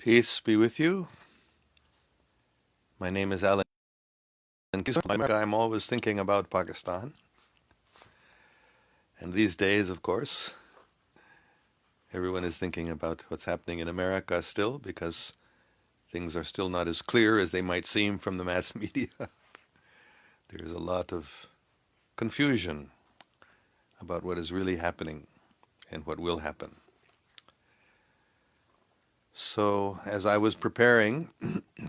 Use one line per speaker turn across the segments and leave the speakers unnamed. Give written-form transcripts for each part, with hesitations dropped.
Peace be with you. My name is Allan. Keislar. I'm always thinking about Pakistan. And these days, of course, everyone is thinking about what's happening in America still, because things are still not as clear as they might seem from the mass media. There's a lot of confusion about what is really happening and what will happen. So, as I was preparing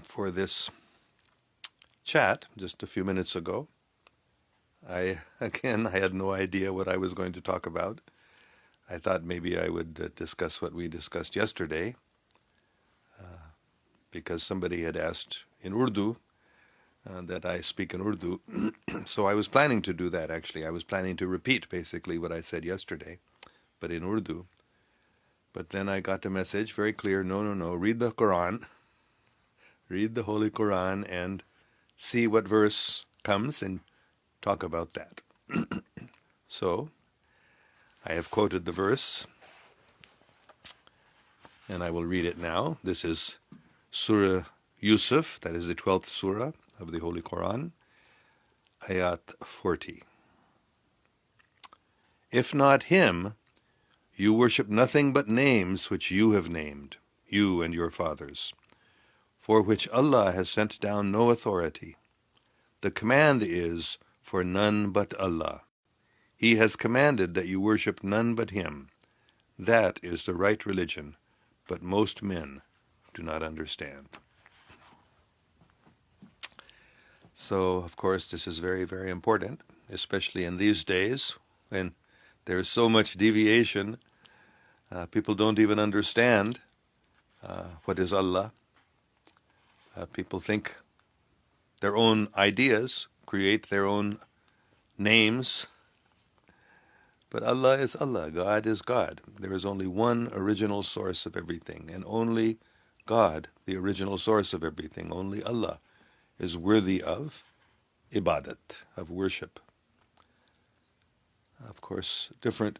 for this chat just a few minutes ago, I had no idea what I was going to talk about. I thought maybe I would discuss what we discussed yesterday, because somebody had asked in Urdu that I speak in Urdu. So I was planning to do that, actually. I was planning to repeat basically what I said yesterday, but in Urdu. But then I got a message, very clear, no, read the Quran, read the Holy Quran and see what verse comes and talk about that. So, I have quoted the verse, and I will read it now. This is Surah Yusuf, that is the 12th surah of the Holy Quran, ayat 40. If not him, you worship nothing but names which you have named, you and your fathers, for which Allah has sent down no authority. The command is for none but Allah. He has commanded that you worship none but Him. That is the right religion, but most men do not understand. So, of course, this is very, very important, especially in these days when there is so much deviation. People don't even understand what is Allah. People think their own ideas, create their own names. But Allah is Allah, God is God. There is only one original source of everything, and only God, the original source of everything, only Allah, is worthy of ibadat, of worship. Of course, different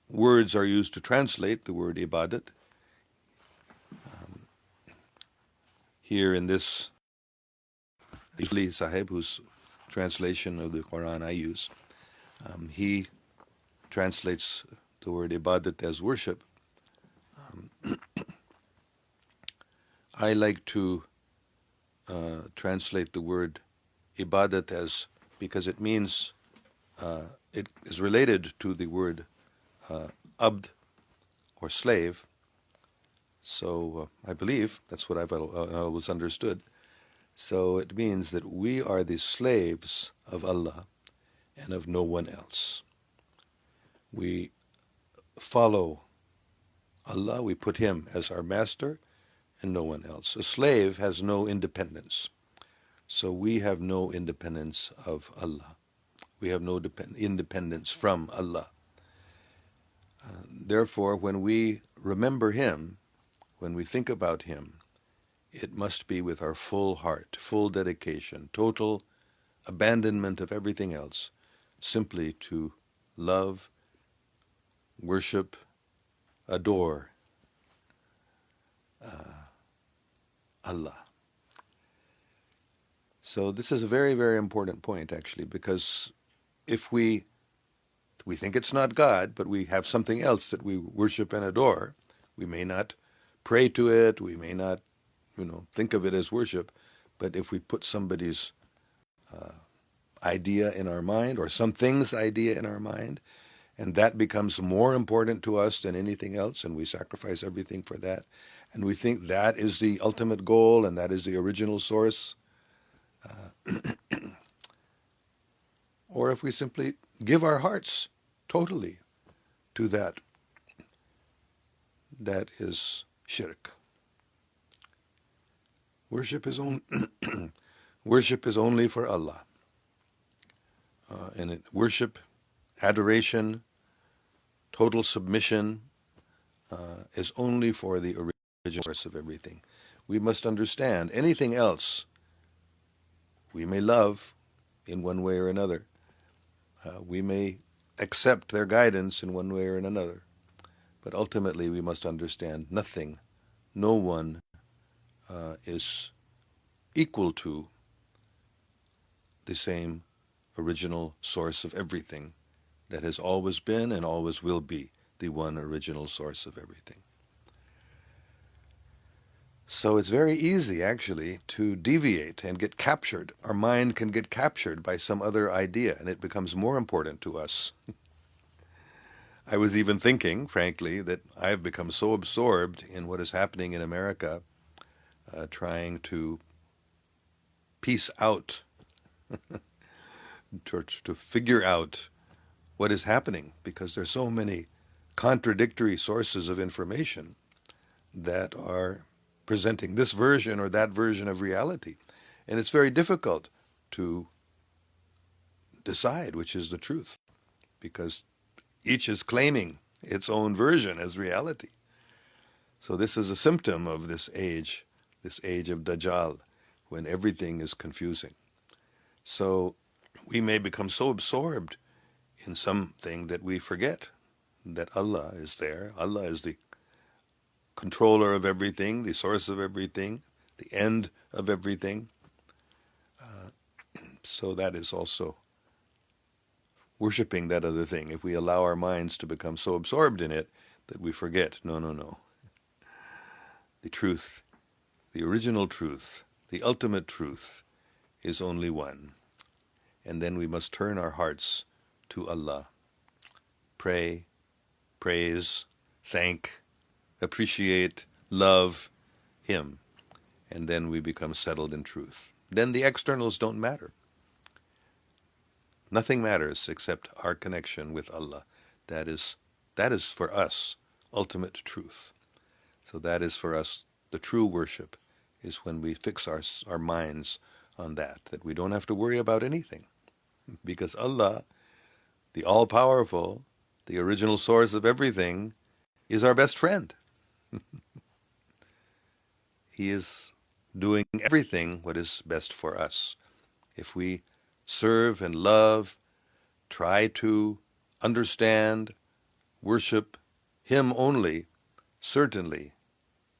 words are used to translate the word ibadat. Here in this, usually Sahib, whose translation of the Quran I use, he translates the word ibadat as worship. I like to translate the word ibadat as, because it means, it is related to the word abd, or slave. So I believe that's what I've always understood. So it means that we are the slaves of Allah and of no one else. We follow Allah, we put Him as our master and no one else. A slave has no independence. So we have no independence of Allah. We have no independence from Allah. Therefore, when we remember Him, when we think about Him, it must be with our full heart, full dedication, total abandonment of everything else, simply to love, worship, adore Allah. So this is a very, very important point, actually, because if we think it's not God, but we have something else that we worship and adore, we may not pray to it, we may not, think of it as worship, but if we put somebody's idea in our mind, or something's idea in our mind, and that becomes more important to us than anything else, and we sacrifice everything for that, and we think that is the ultimate goal and that is the original source, or if we simply give our hearts totally to that, that is shirk. Worship is only for Allah. And worship, adoration, total submission is only for the original source of everything. We must understand anything else we may love in one way or another. We may accept their guidance in one way or in another. But ultimately we must understand nothing, no one is equal to the same original source of everything that has always been and always will be the one original source of everything. So it's very easy, actually, to deviate and get captured. Our mind can get captured by some other idea, and it becomes more important to us. I was even thinking, frankly, that I've become so absorbed in what is happening in America, trying to piece out, to figure out what is happening, because there's so many contradictory sources of information that are presenting this version or that version of reality. And it's very difficult to decide which is the truth, because each is claiming its own version as reality. So this is a symptom of this age of Dajjal, when everything is confusing. So we may become so absorbed in something that we forget that Allah is there. Allah is the controller of everything, the source of everything, the end of everything. So that is also worshipping that other thing. If we allow our minds to become so absorbed in it that we forget, no. The truth, the original truth, the ultimate truth is only one. And then we must turn our hearts to Allah. Pray, praise, thank, appreciate, love Him. And then we become settled in truth. Then the externals don't matter. Nothing matters except our connection with Allah. That is for us ultimate truth. So that is for us the true worship, is when we fix our minds on that we don't have to worry about anything. Because Allah, the all-powerful, the original source of everything, is our best friend. He is doing everything what is best for us. If we serve and love, try to understand, worship Him only, certainly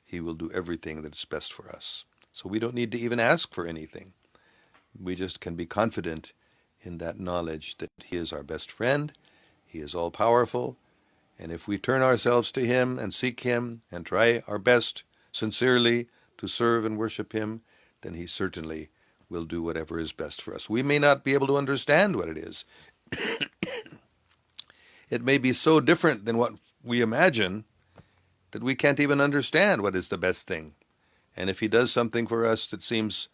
He will do everything that is best for us. So we don't need to even ask for anything. We just can be confident in that knowledge that He is our best friend, He is all-powerful, and if we turn ourselves to Him and seek Him and try our best sincerely to serve and worship Him, then He certainly will do whatever is best for us. We may not be able to understand what it is. It may be so different than what we imagine that we can't even understand what is the best thing. And if He does something for us that seems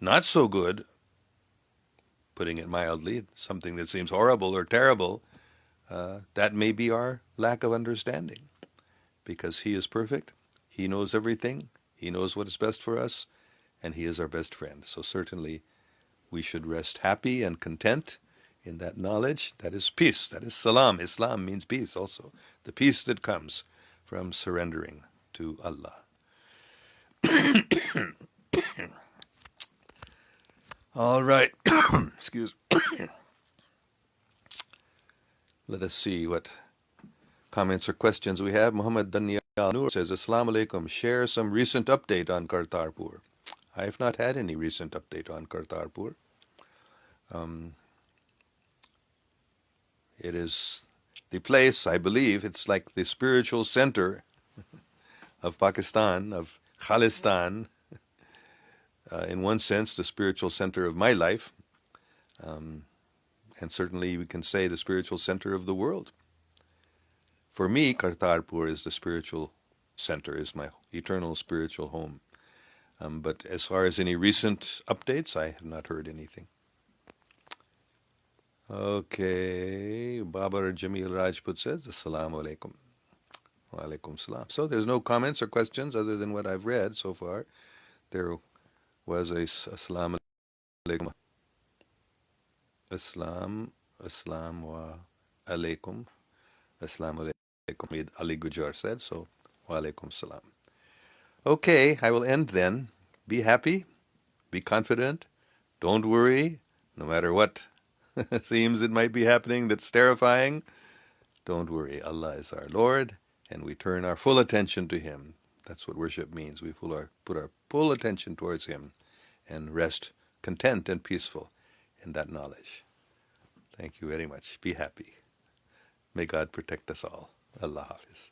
not so good, putting it mildly, something that seems horrible or terrible, that may be our lack of understanding. Because He is perfect, He knows everything, He knows what is best for us, and He is our best friend. So certainly we should rest happy and content in that knowledge. That is peace, that is salam. Islam means peace also. The peace that comes from surrendering to Allah. All right. Excuse me. Let us see what comments or questions we have. Muhammad Daniel Noor says, Assalamu alaikum. Share some recent update on Kartarpur. I have not had any recent update on Kartarpur. It is the place, I believe, it's like the spiritual center of Pakistan, of Khalistan, in one sense, the spiritual center of my life, and certainly we can say the spiritual center of the world. For me, Kartarpur is the spiritual center, is my eternal spiritual home. But as far as any recent updates, I have not heard anything. Okay, Babar Jamil Rajput says, Assalamu alaikum. Wa alaikum salam. So there's no comments or questions other than what I've read so far. There was a Assalamu alaikum. Aslam wa alaikum. Assalamu alaikum. Ali Gujar said, so wa alaikum salam. Okay, I will end then. Be happy, be confident, don't worry, no matter what seems it might be happening that's terrifying. Don't worry, Allah is our Lord, and we turn our full attention to Him. That's what worship means. We put our full attention towards Him and rest content and peaceful in that knowledge. Thank you very much. Be happy. May God protect us all. Allah Hafiz.